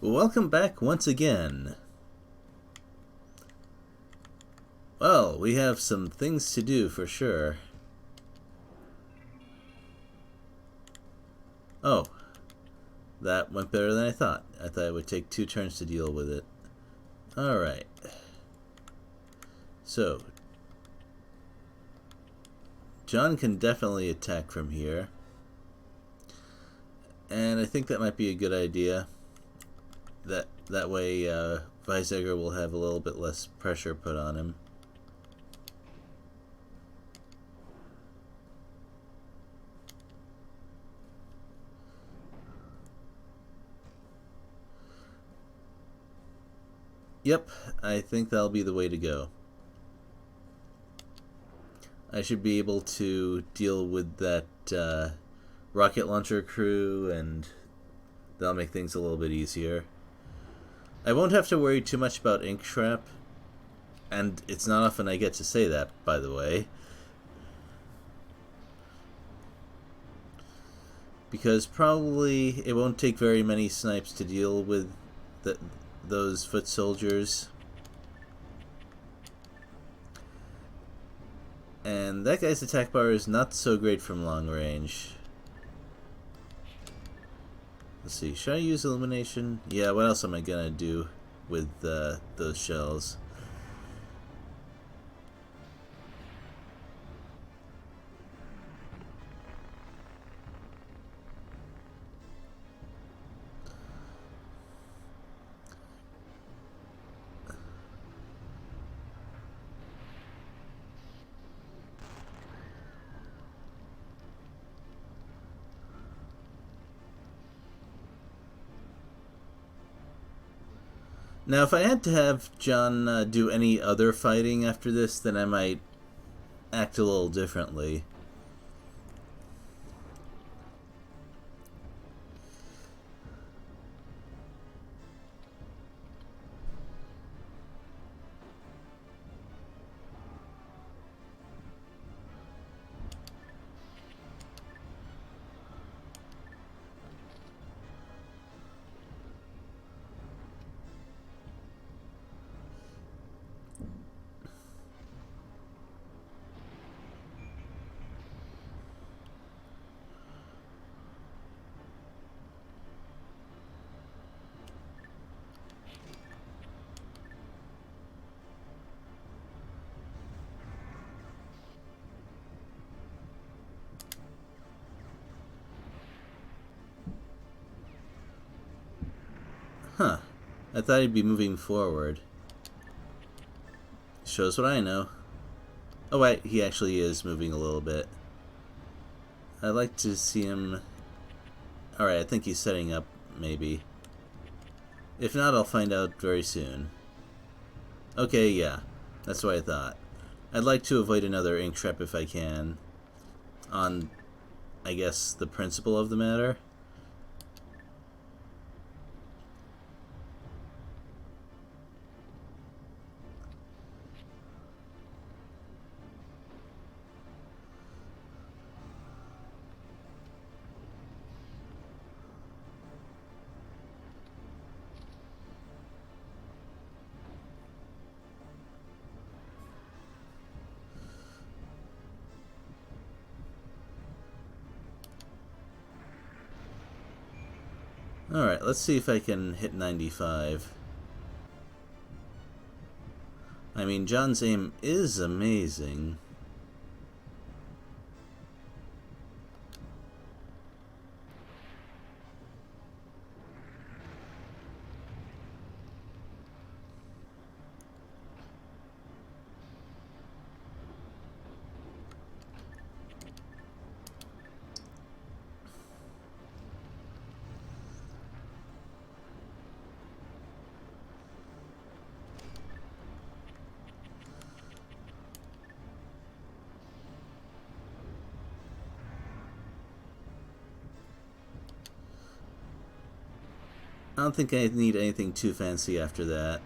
Welcome back once again. Well, we have some things to do for sure. Oh, that went better than I thought. I thought it would take 2 turns to deal with it. Alright. So, John can definitely attack from here. And I think that might be a good idea. That way, Weizsäcker will have a little bit less pressure put on him. Yep, I think that'll be the way to go. I should be able to deal with that rocket launcher crew, and that'll make things a little bit easier. I won't have to worry too much about ink trap, and it's not often I get to say that, by the way. Because probably it won't take very many snipes to deal with those foot soldiers. And that guy's attack bar is not so great from long range. Let's see, should I use illumination? Yeah, what else am I gonna do with those shells? Now, if I had to have John do any other fighting after this, then I might act a little differently. Huh. I thought he'd be moving forward. Shows what I know. Oh wait, he actually is moving a little bit. I'd like to see him... Alright, I think he's setting up, maybe. If not, I'll find out very soon. Okay, yeah. That's what I thought. I'd like to avoid another ink trap if I can. On, I guess, the principle of the matter. Alright, let's see if I can hit 95. I mean, John's aim is amazing. I don't think I need anything too fancy after that.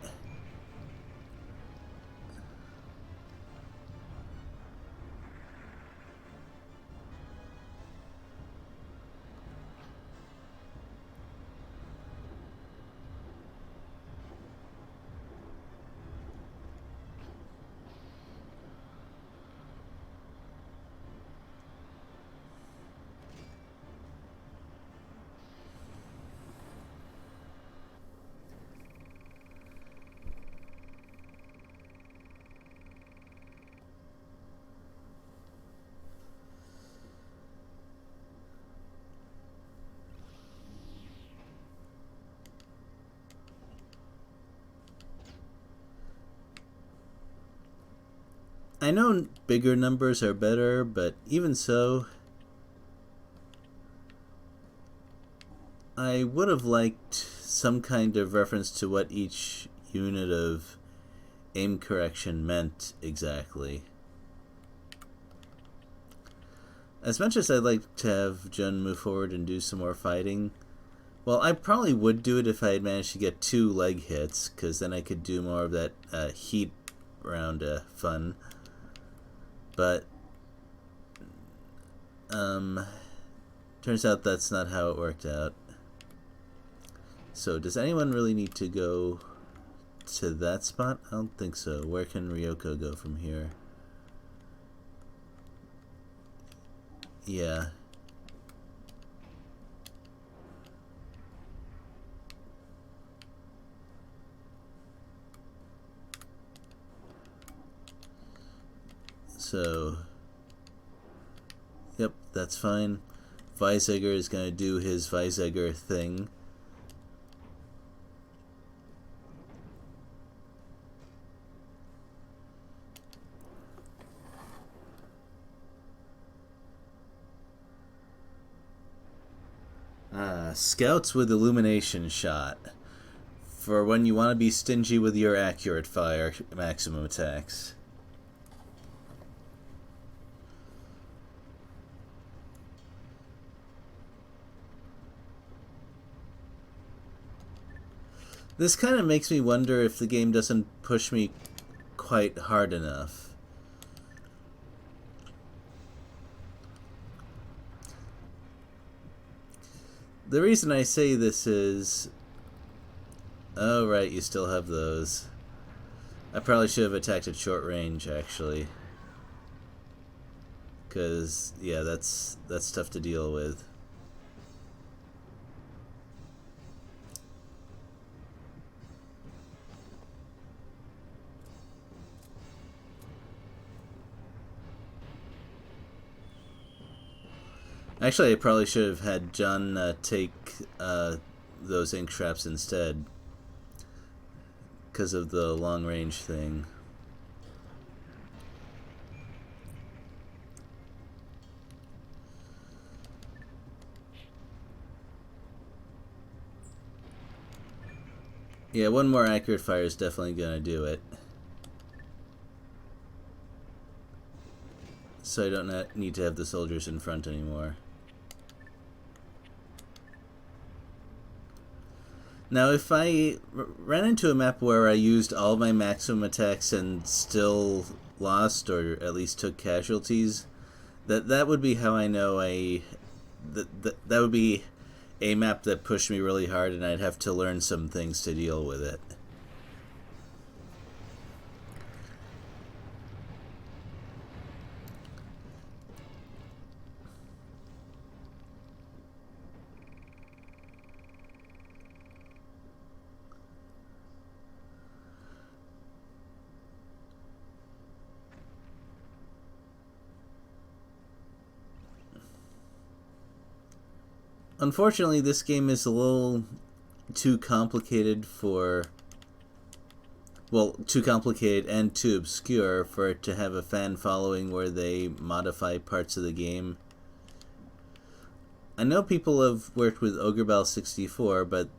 I know bigger numbers are better, but even so, I would have liked some kind of reference to what each unit of aim correction meant exactly. As much as I'd like to have Jun move forward and do some more fighting, well, I probably would do it if I had managed to get 2 leg hits, because then I could do more of that heat round fun. But, turns out that's not how it worked out. So, does anyone really need to go to that spot? I don't think so. Where can Ryoko go from here? Yeah. So, yep, that's fine. Weizsäcker is going to do his Weizsäcker thing. Scouts with illumination shot. For when you want to be stingy with your accurate fire maximum attacks. This kind of makes me wonder if the game doesn't push me quite hard enough. The reason I say this is... Oh, right, you still have those. I probably should have attacked at short range, actually. Because, yeah, that's tough to deal with. Actually, I probably should have had John take those ink traps instead. Because of the long range thing. Yeah, one more accurate fire is definitely gonna do it. So I don't need to have the soldiers in front anymore. Now, if I ran into a map where I used all my maximum attacks and still lost, or at least took casualties, that would be how I know that would be a map that pushed me really hard, and I'd have to learn some things to deal with it. Unfortunately, this game is a little too complicated for... Well, too complicated and too obscure for it to have a fan following where they modify parts of the game. I know people have worked with Ogre Battle 64, but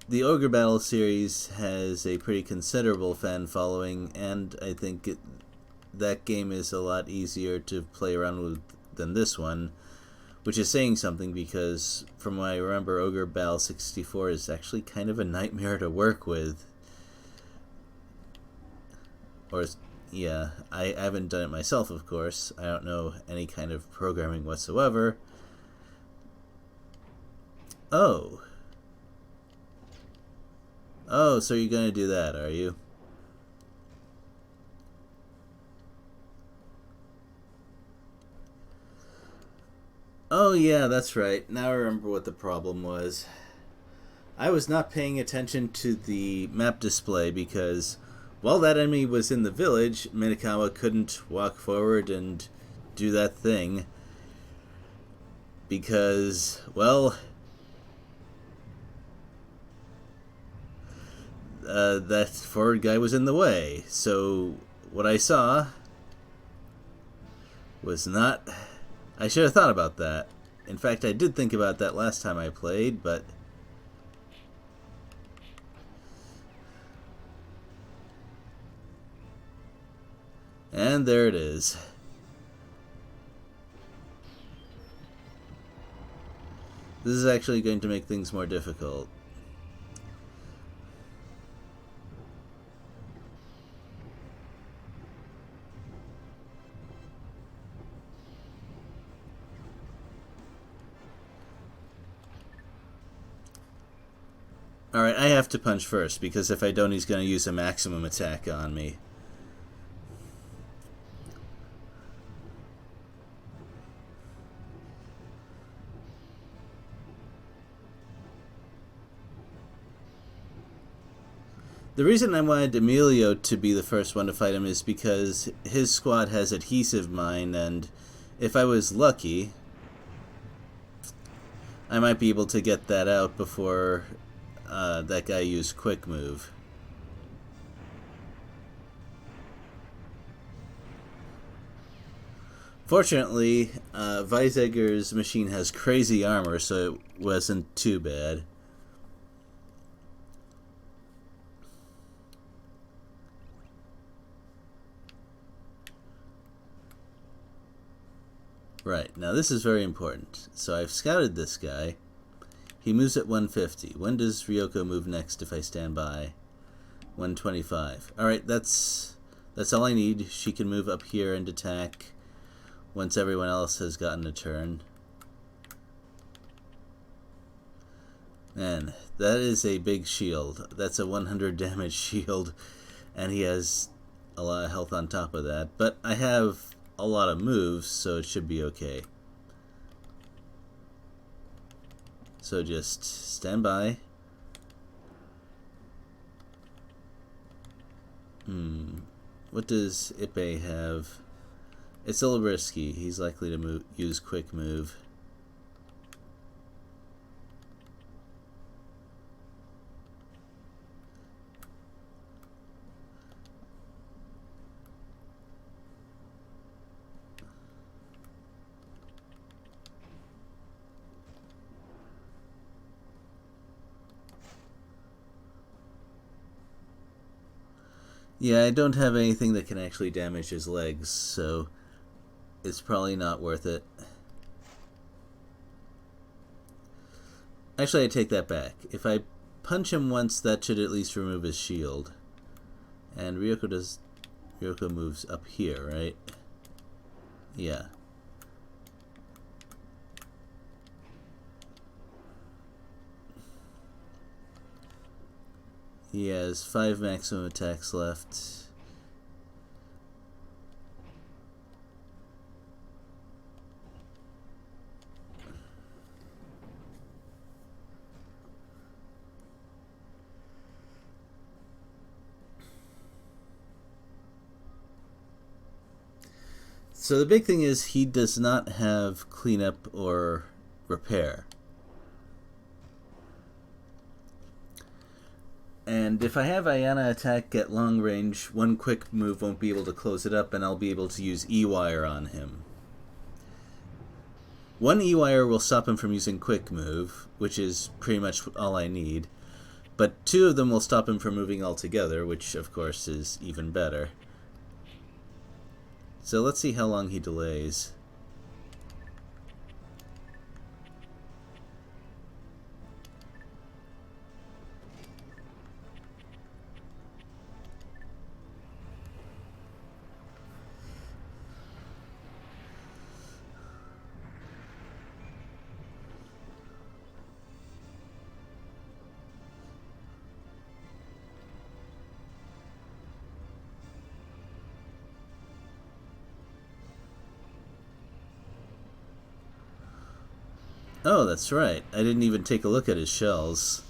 the Ogre Battle series has a pretty considerable fan following, and I think that game is a lot easier to play around with than this one, which is saying something because from what I remember, Ogre Battle 64 is actually kind of a nightmare to work with. Or, yeah, I haven't done it myself, of course. I don't know any kind of programming whatsoever. Oh. Oh, so you're gonna do that, are you? Oh yeah, that's right. Now I remember what the problem was. I was not paying attention to the map display because while that enemy was in the village, Minakawa couldn't walk forward and do that thing. Because, well... that forward guy was in the way. So what I saw was not... I should have thought about that. In fact, I did think about that last time I played, but... And there it is. This is actually going to make things more difficult. Alright, I have to punch first, because if I don't, he's going to use a maximum attack on me. The reason I wanted Emilio to be the first one to fight him is because his squad has adhesive mine, and if I was lucky, I might be able to get that out before that guy used quick move. Fortunately, Weizsägger's machine has crazy armor, so it wasn't too bad. Right, now this is very important. So I've scouted this guy. He moves at 150. When does Ryoko move next if I stand by? 125. Alright, that's all I need. She can move up here and attack once everyone else has gotten a turn. Man, that is a big shield. That's a 100 damage shield, and he has a lot of health on top of that. But I have a lot of moves, so it should be okay. So just stand by. What does Ippei have? It's a little risky. He's likely to use quick move. Yeah, I don't have anything that can actually damage his legs, so it's probably not worth it. Actually, I take that back. If I punch him once, that should at least remove his shield. And Ryoko moves up here, right? Yeah. He has 5 maximum attacks left. So the big thing is he does not have cleanup or repair. And if I have Ayana attack at long range, one quick move won't be able to close it up, and I'll be able to use E-Wire on him. One E-Wire will stop him from using quick move, which is pretty much all I need. But 2 of them will stop him from moving altogether, which of course is even better. So let's see how long he delays. Oh, that's right. I didn't even take a look at his shells.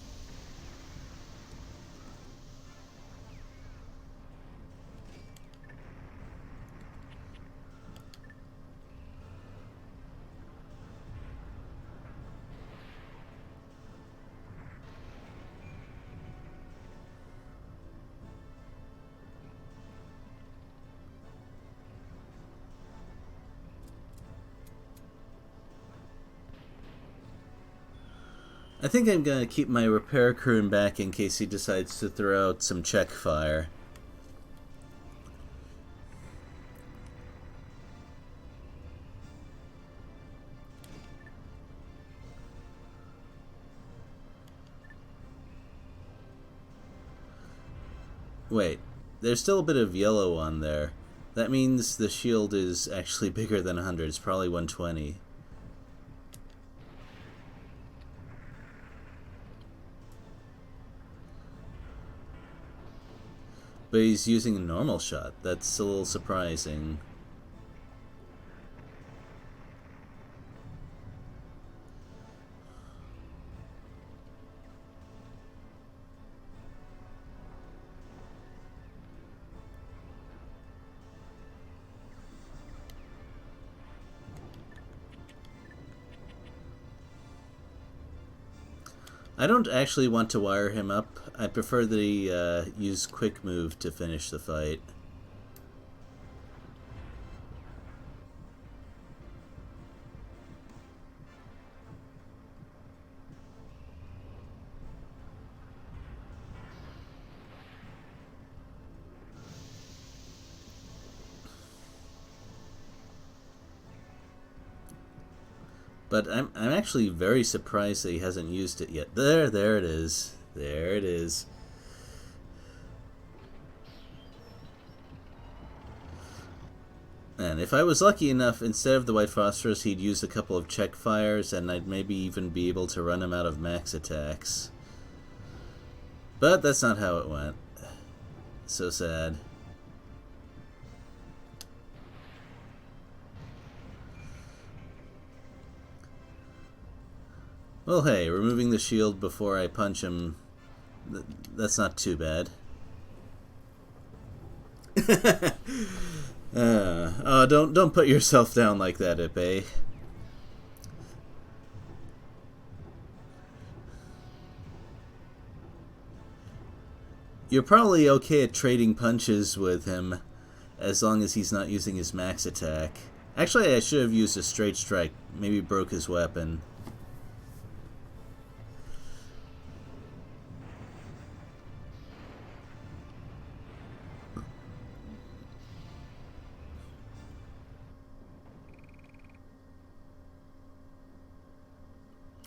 I think I'm gonna keep my repair crew in back in case he decides to throw out some check fire. Wait, there's still a bit of yellow on there. That means the shield is actually bigger than 100. It's probably 120. But he's using a normal shot. That's a little surprising. I don't actually want to wire him up. I prefer that he use quick move to finish the fight. But I'm actually very surprised that he hasn't used it yet. There it is. There it is. And if I was lucky enough, instead of the white phosphorus, he'd use a couple of check fires, and I'd maybe even be able to run him out of max attacks. But that's not how it went. So sad. Well, hey, removing the shield before I punch him, that's not too bad. Oh, don't put yourself down like that, Ippei. You're probably okay at trading punches with him, as long as he's not using his max attack. Actually, I should have used a straight strike. Maybe broke his weapon.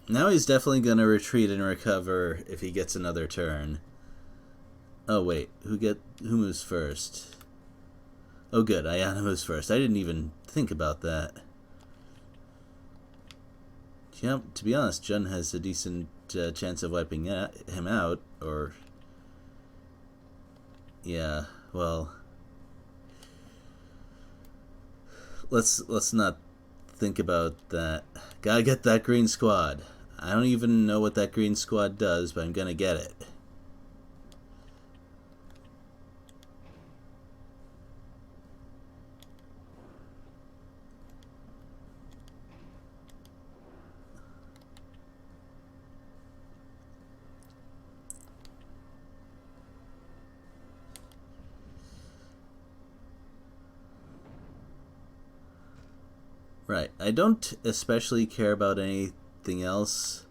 Now he's definitely gonna retreat and recover if he gets another turn. Oh wait, who moves first? Oh good, Ayana moves first. I didn't even think about that. Yeah, to be honest, Jun has a decent chance of wiping him out, or... Yeah, well... Let's not think about that. Gotta get that green squad. I don't even know what that green squad does, but I'm gonna get it. Right. I don't especially care about anything else.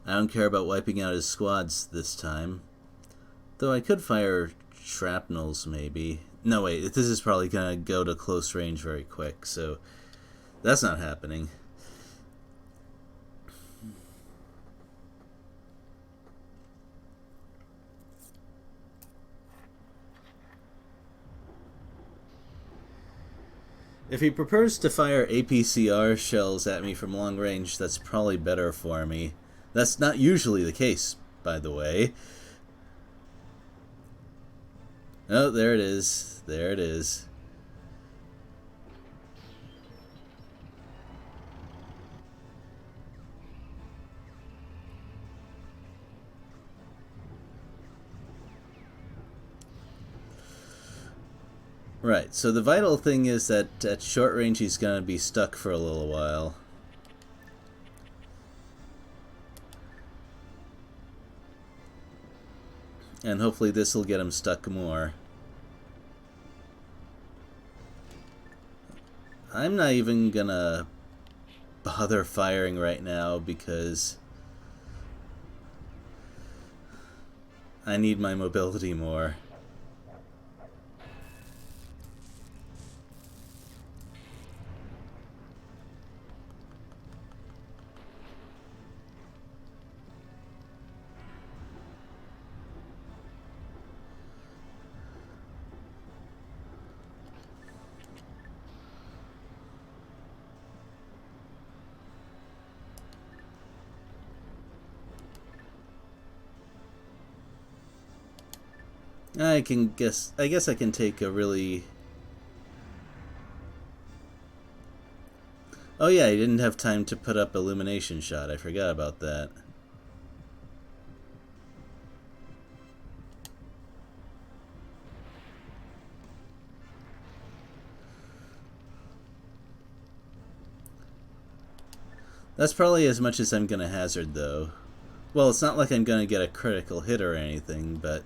I don't care about wiping out his squads this time. Though I could fire shrapnels, maybe. No, wait. This is probably going to go to close range very quick, so that's not happening. If he prefers to fire APCR shells at me from long range, that's probably better for me. That's not usually the case, by the way. Oh, there it is. There it is. Right, so the vital thing is that at short range he's going to be stuck for a little while. And hopefully this will get him stuck more. I'm not even gonna bother firing right now because I need my mobility more. I guess I can take a really... Oh yeah, I didn't have time to put up illumination shot. I forgot about that. That's probably as much as I'm gonna hazard, though. Well, it's not like I'm gonna get a critical hit or anything, but...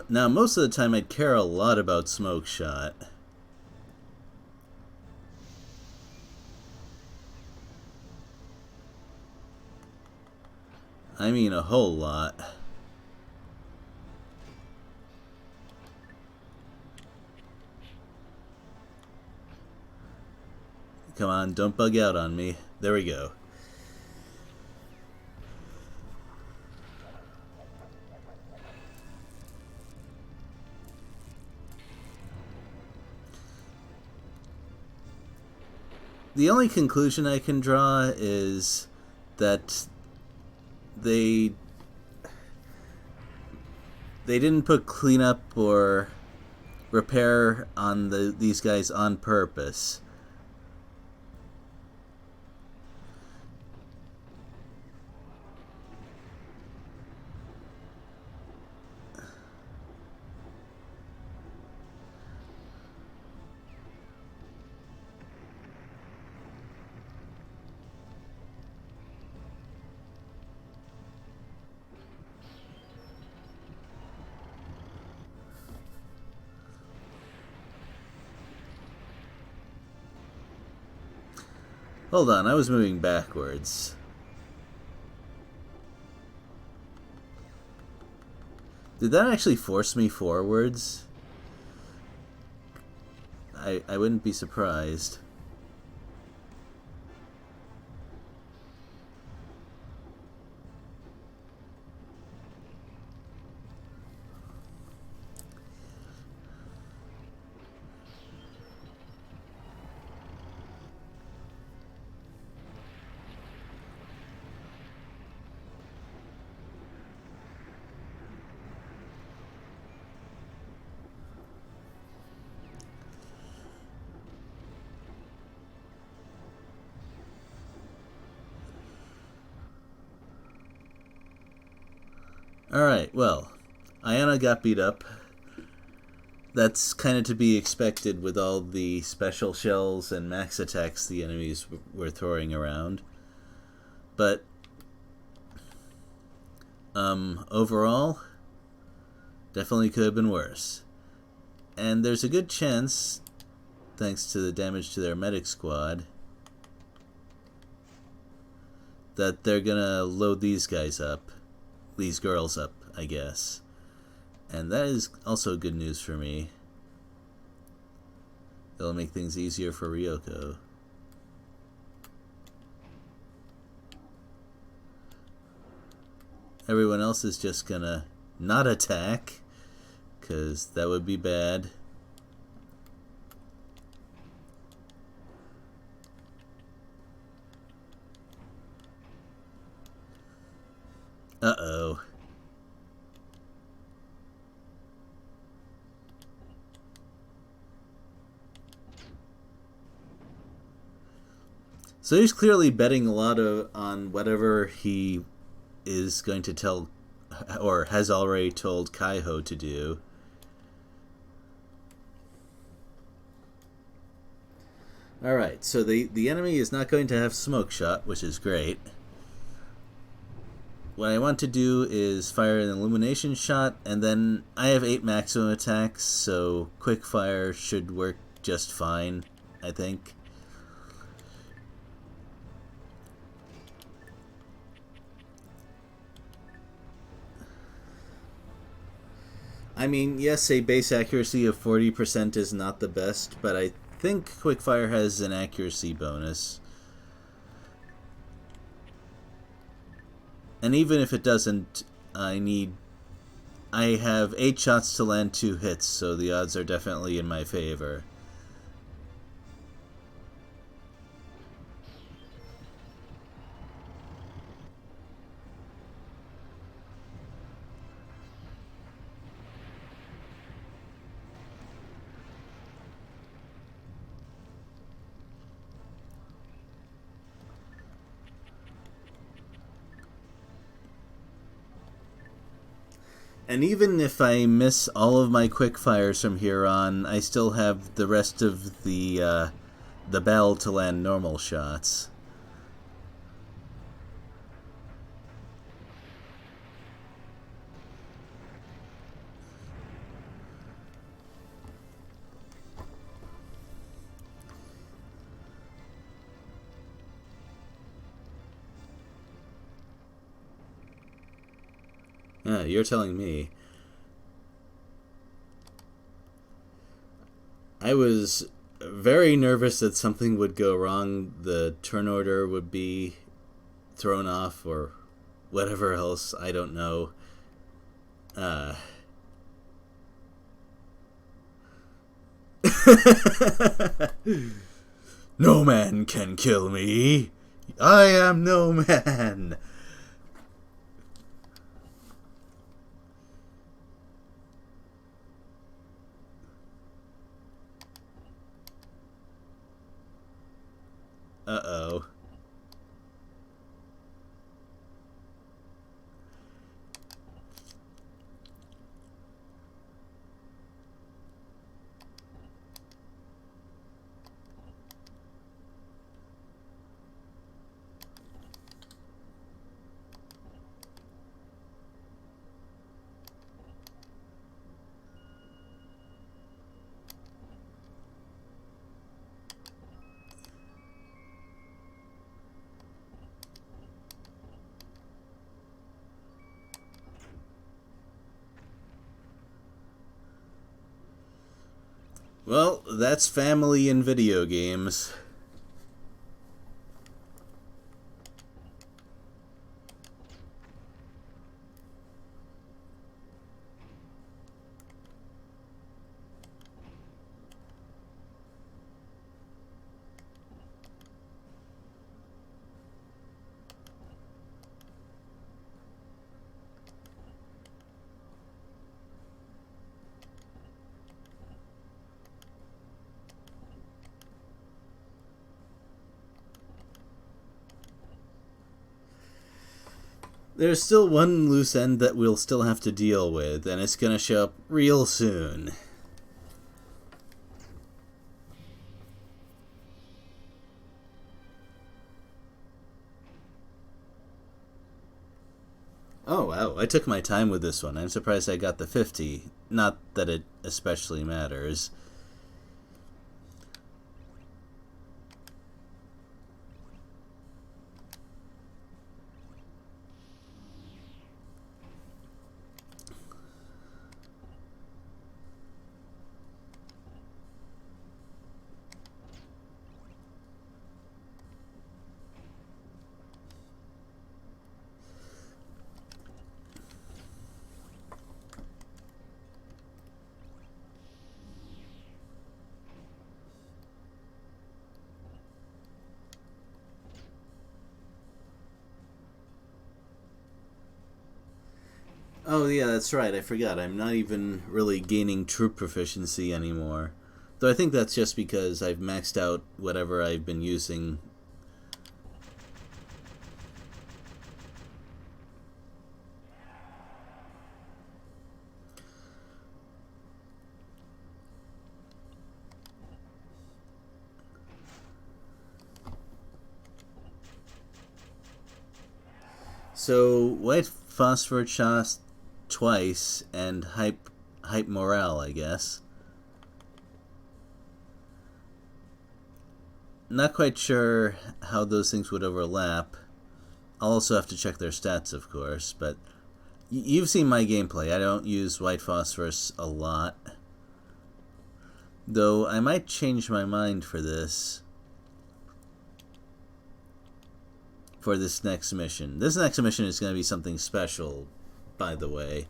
Now, most of the time I'd care a lot about smoke shot. I mean a whole lot. Come on, don't bug out on me. There we go. The only conclusion I can draw is that they didn't put cleanup or repair on these guys on purpose. Hold on, I was moving backwards. Did that actually force me forwards? I wouldn't be surprised. Alright, well, Iona got beat up. That's kind of to be expected with all the special shells and max attacks the enemies were throwing around. But, overall, definitely could have been worse. And there's a good chance, thanks to the damage to their medic squad, that they're gonna load these guys up. These girls up, I guess. And that is also good news for me. It'll make things easier for Ryoko. Everyone else is just gonna not attack, because that would be bad. Uh-oh. So he's clearly betting a lot on whatever he is going to tell, or has already told Kaiho to do. Alright, so the enemy is not going to have smoke shot, which is great. What I want to do is fire an illumination shot, and then I have 8 maximum attacks, so quick fire should work just fine, I think. I mean, yes, a base accuracy of 40% is not the best, but I think quickfire has an accuracy bonus. And even if it doesn't, I have 8 shots to land 2 hits, so the odds are definitely in my favor. And even if I miss all of my quick fires from here on, I still have the rest of the bell to land normal shots. You're telling me. I was very nervous that something would go wrong. The turn order would be thrown off or whatever else. I don't know. No man can kill me. I am no man. Uh-oh. Well, that's family in video games. There's still one loose end that we'll still have to deal with, and it's gonna show up real soon. Oh wow, I took my time with this one. I'm surprised I got the 50. Not that it especially matters. Oh yeah, that's right, I forgot. I'm not even really gaining troop proficiency anymore. Though I think that's just because I've maxed out whatever I've been using So white phosphor shot twice and hype morale, I guess. Not quite sure how those things would overlap. I'll also have to check their stats, of course, but you've seen my gameplay. I don't use white phosphorus a lot. Though I might change my mind for this. For this next mission. This next mission is going to be something special, by the way.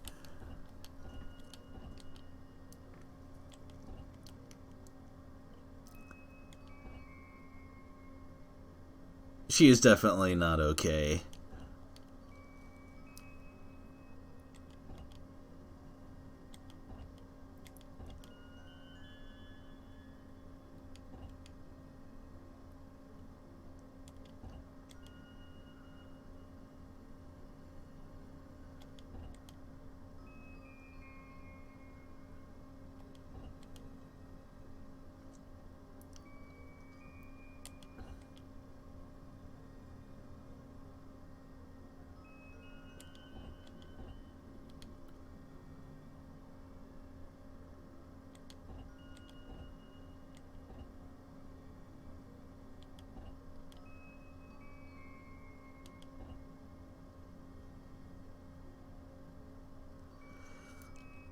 She is definitely not okay.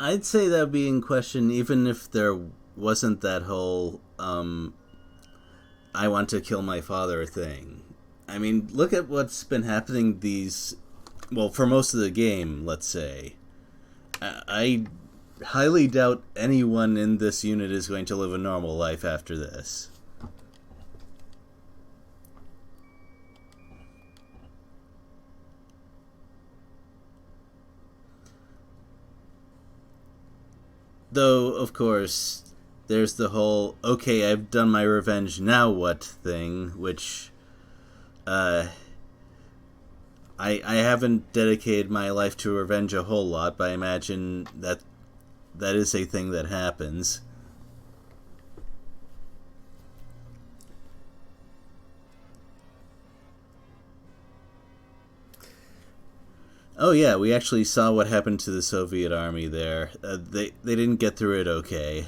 I'd say that would be in question even if there wasn't that whole I want to kill my father thing. I mean, look at what's been happening well, for most of the game, let's say. I highly doubt anyone in this unit is going to live a normal life after this. Though, of course, there's the whole, okay, I've done my revenge, now what thing, which, I haven't dedicated my life to revenge a whole lot, but I imagine that is a thing that happens. Oh yeah, we actually saw what happened to the Soviet army there. They didn't get through it okay.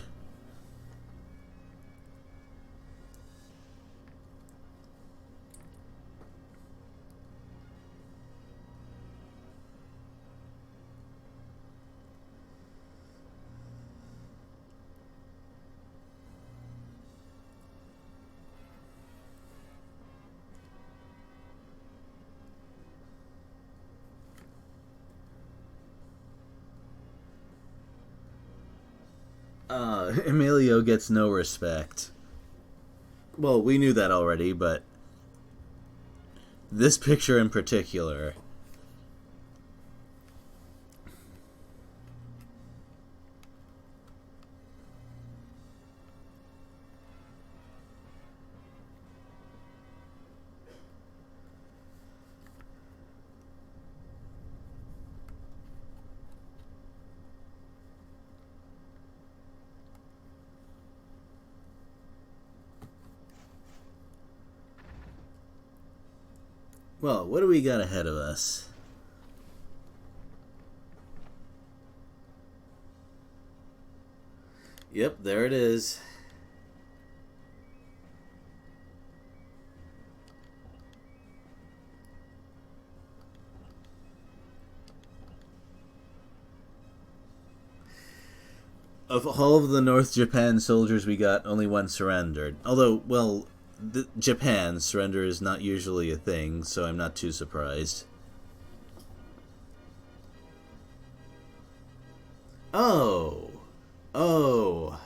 Emilio gets no respect. Well, we knew that already, but this picture in particular. Well, what do we got ahead of us? Yep, there it is. Of all of the North Japan soldiers we got, only one surrendered. Although, well, Japan, surrender is not usually a thing, so I'm not too surprised. Oh. Oh.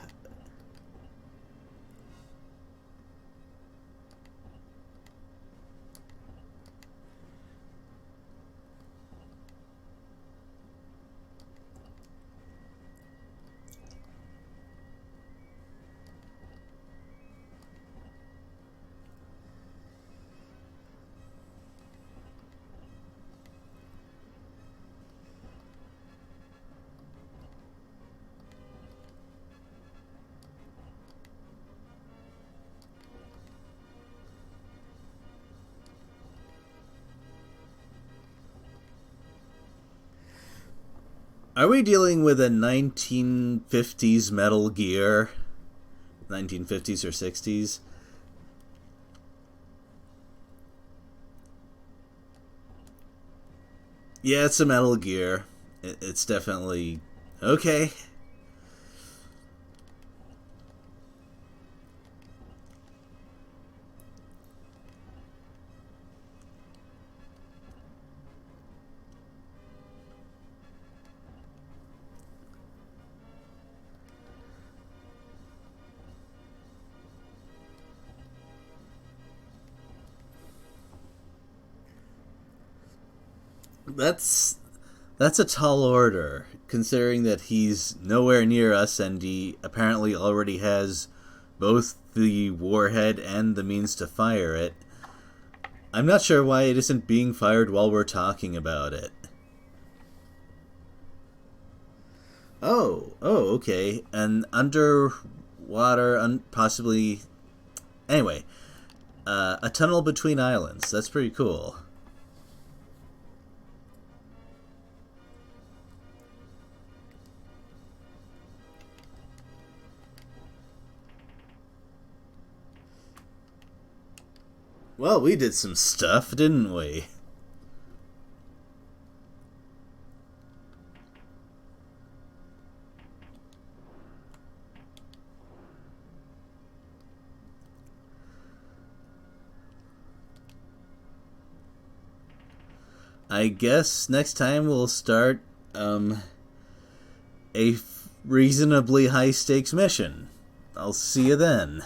Are we dealing with a 1950s Metal Gear? 1950s or 60s? Yeah, it's a Metal Gear. It's definitely... Okay. That's a tall order, considering that he's nowhere near us and he apparently already has both the warhead and the means to fire it. I'm not sure why it isn't being fired while we're talking about it. Oh, okay. An underwater, possibly... Anyway, a tunnel between islands. That's pretty cool. Well, we did some stuff, didn't we? I guess next time we'll start a reasonably high stakes mission. I'll see you then.